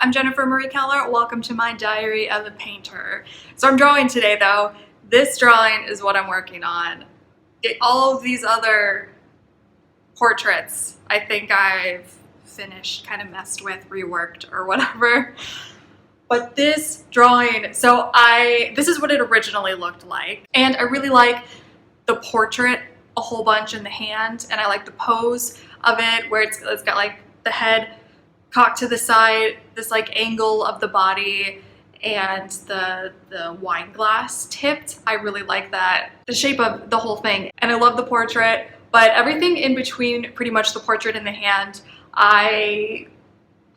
I'm Jennifer Marie Keller. Welcome to my diary of a painter. So I'm drawing today though. This drawing is what I'm working on. All of these other portraits, I think I've finished, kind of messed with, reworked or whatever. But this drawing, this is what it originally looked like. And I really like the portrait a whole bunch in the hand, and I like the pose of it where it's got like the head cocked to the side, this like angle of the body, and the wine glass tipped. I really like that, the shape of the whole thing. And I love the portrait, but everything in between pretty much the portrait and the hand, I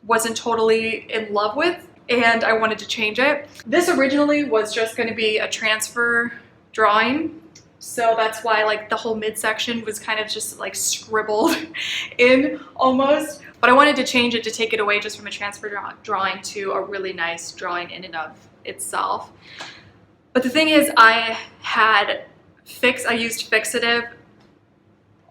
wasn't totally in love with, and I wanted to change it. This originally was just going to be a transfer drawing, so that's why like the whole midsection was kind of just like scribbled in almost. But I wanted to change it to take it away just from a transfer drawing to a really nice drawing in and of itself. But the thing is, I used fixative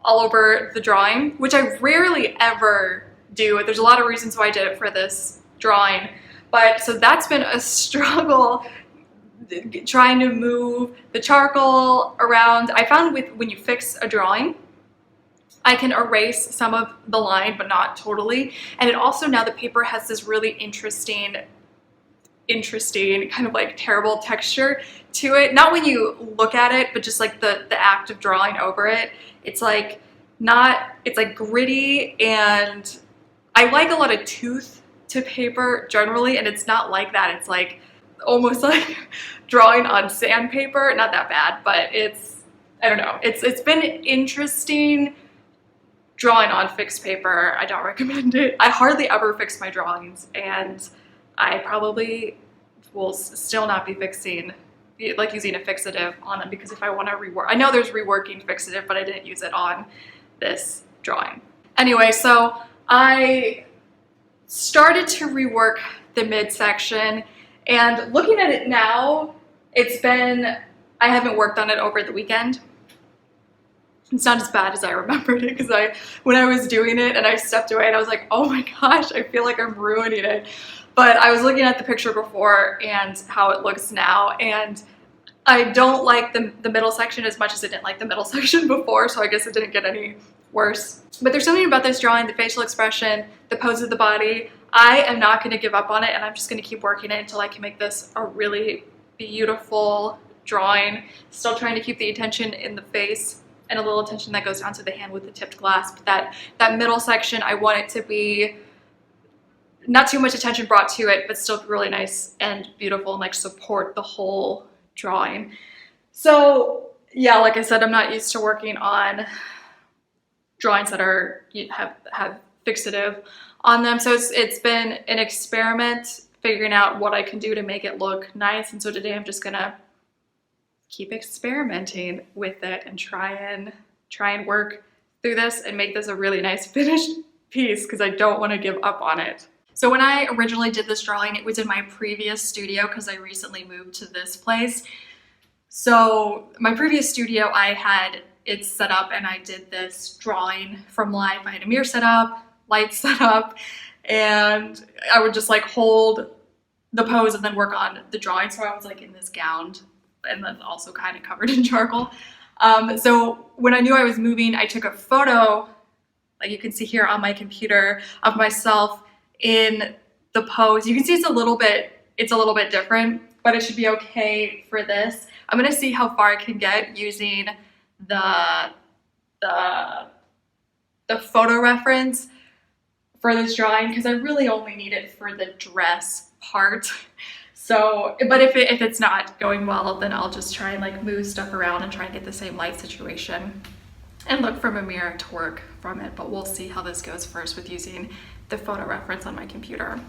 all over the drawing, which I rarely ever do. There's a lot of reasons why I did it for this drawing. But so that's been a struggle, trying to move the charcoal around. I found when you fix a drawing, I can erase some of the line, but not totally. And it also, now the paper has this really interesting kind of like terrible texture to it. Not when you look at it, but just like the act of drawing over it. It's like gritty, and I like a lot of tooth to paper generally, and it's not like that. It's like almost like drawing on sandpaper. Not that bad, but I don't know. It's been interesting drawing on fixed paper. I don't recommend it. I hardly ever fix my drawings, and I probably will still not be using a fixative on them, because if I want to rework, I know there's reworking fixative, but I didn't use it on this drawing. Anyway, so I started to rework the midsection, and looking at it now, I haven't worked on it over the weekend. It's not as bad as I remembered it, because when I was doing it and I stepped away and I was like, oh my gosh, I feel like I'm ruining it. But I was looking at the picture before and how it looks now, and I don't like the middle section as much as I didn't like the middle section before, so I guess it didn't get any worse. But there's something about this drawing, the facial expression, the pose of the body. I am not going to give up on it, and I'm just going to keep working it until I can make this a really beautiful drawing. Still trying to keep the attention in the face and a little attention that goes down to the hand with the tipped glass. But that middle section, I want it to be not too much attention brought to it, but still really nice and beautiful, and like support the whole drawing. So yeah, like I said, I'm not used to working on drawings that have fixative on them. So it's been an experiment figuring out what I can do to make it look nice. And so today I'm just gonna keep experimenting with it and try and work through this and make this a really nice finished piece, because I don't want to give up on it. So when I originally did this drawing, it was in my previous studio, because I recently moved to this place. So my previous studio, I had it set up and I did this drawing from life. I had a mirror set up, lights set up, and I would just like hold the pose and then work on the drawing. So I was like in this gown, and then also kind of covered in charcoal. So when I knew I was moving, I took a photo, like you can see here on my computer, of myself in the pose. You can see it's a little bit different, but it should be okay for this. I'm gonna see how far I can get using the photo reference for this drawing, because I really only need it for the dress part. So, but if it's not going well, then I'll just try and like move stuff around and try and get the same light situation and look from a mirror to work from it. But we'll see how this goes first with using the photo reference on my computer.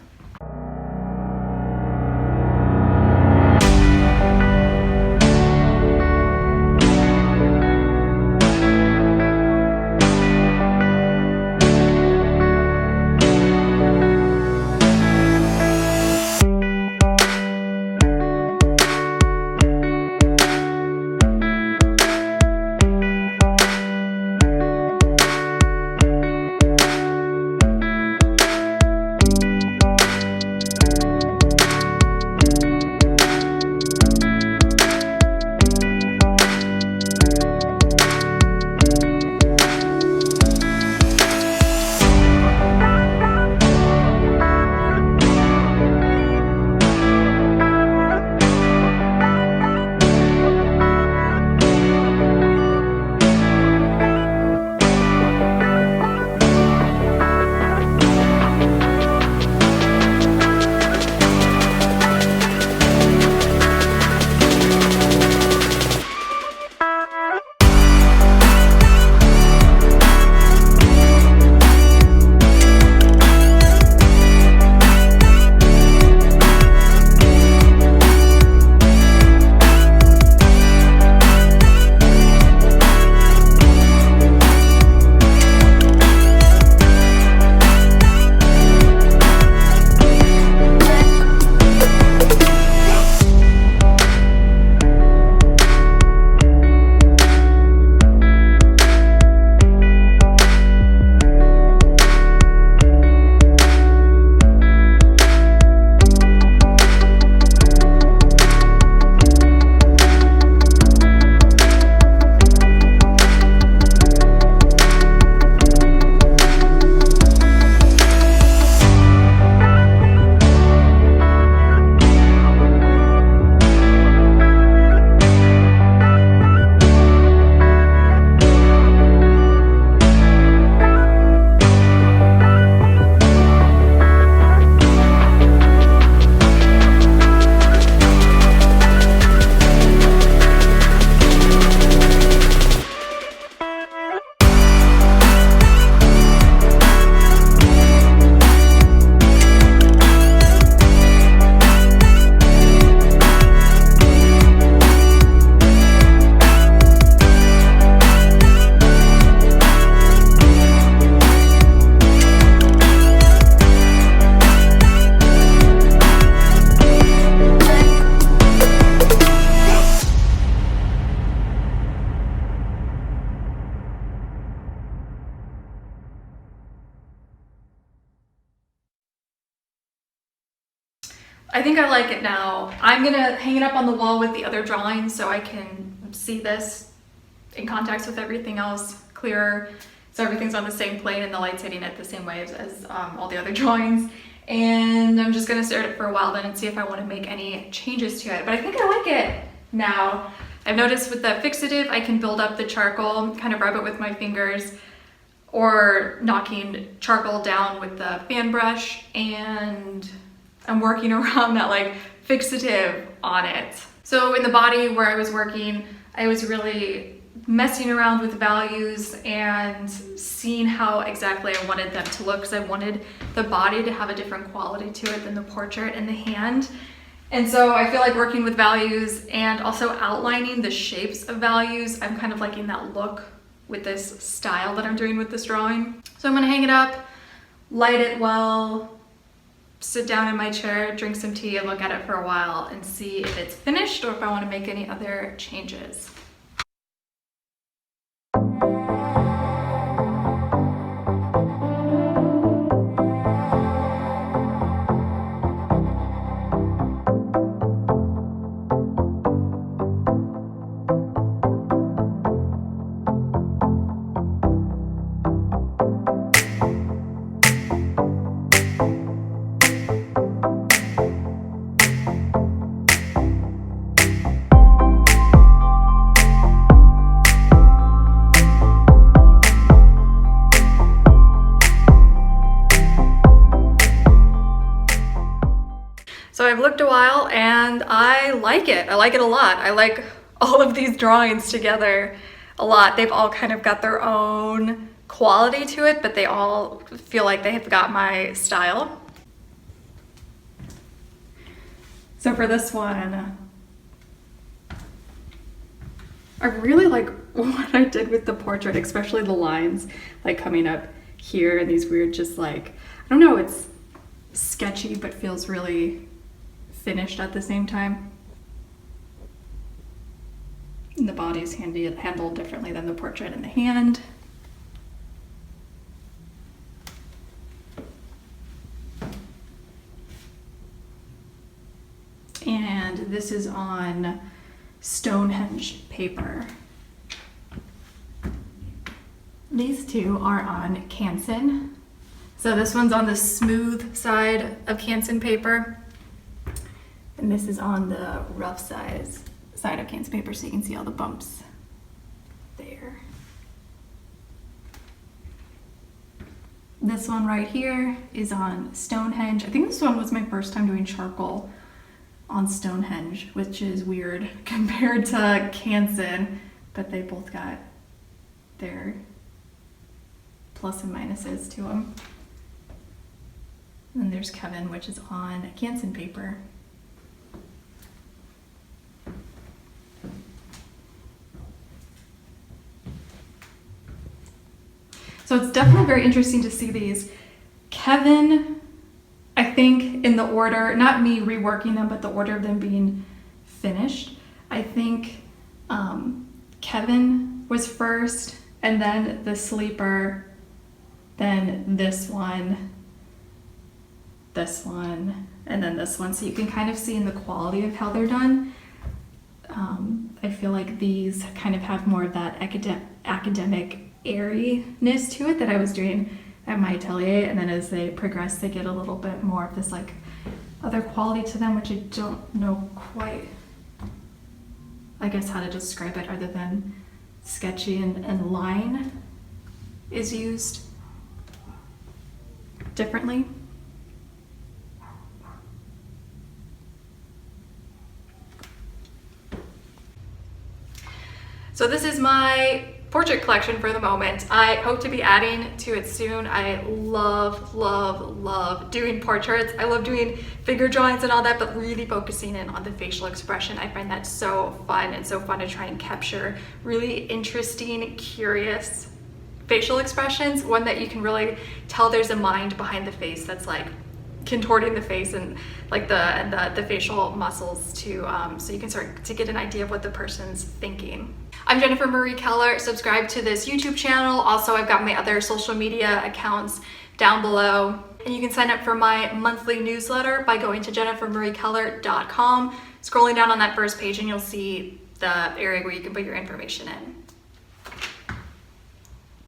I think I like it now. I'm gonna hang it up on the wall with the other drawings so I can see this in context with everything else clearer. So everything's on the same plane and the light's hitting it the same ways as all the other drawings. And I'm just gonna stare at it for a while then and see if I wanna make any changes to it. But I think I like it now. I've noticed with the fixative, I can build up the charcoal, kind of rub it with my fingers, or knocking charcoal down with the fan brush, and I'm working around that like fixative on it. So in the body where I was working, I was really messing around with values and seeing how exactly I wanted them to look, because I wanted the body to have a different quality to it than the portrait and the hand. And so I feel like working with values and also outlining the shapes of values, I'm kind of liking that look with this style that I'm doing with this drawing. So I'm gonna hang it up, light it well, sit down in my chair, drink some tea, and look at it for a while and see if it's finished or if I want to make any other changes. So I've looked a while and I like it. I like it a lot. I like all of these drawings together a lot. They've all kind of got their own quality to it, but they all feel like they have got my style. So for this one, I really like what I did with the portrait, especially the lines like coming up here and these weird, just like, I don't know, it's sketchy but feels really finished at the same time. And the body's handled differently than the portrait and the hand. And this is on Stonehenge paper. These two are on Canson. So this one's on the smooth side of Canson paper. And this is on the rough side of Canson paper, so you can see all the bumps there. This one right here is on Stonehenge. I think this one was my first time doing charcoal on Stonehenge, which is weird compared to Canson, but they both got their plus and minuses to them. And then there's Kevin, which is on Canson paper. So it's definitely very interesting to see these. Kevin, I think in the order, not me reworking them, but the order of them being finished. I think Kevin was first, and then the sleeper, then this one, and then this one. So you can kind of see in the quality of how they're done. I feel like these kind of have more of that academic airiness to it that I was doing at my atelier, and then as they progress they get a little bit more of this like other quality to them, which I don't know quite, I guess, how to describe it other than sketchy, and line is used differently. So this is my portrait collection for the moment. I hope to be adding to it soon. I love, love, love doing portraits. I love doing figure drawings and all that, but really focusing in on the facial expression. I find that so fun, and so fun to try and capture really interesting, curious facial expressions. One that you can really tell there's a mind behind the face that's like contorting the face and like the facial muscles to so you can start to get an idea of what the person's thinking. I'm Jennifer Marie Keller. Subscribe to this YouTube channel. Also, I've got my other social media accounts down below. And you can sign up for my monthly newsletter by going to jennifermariekeller.com. Scrolling down on that first page and you'll see the area where you can put your information in.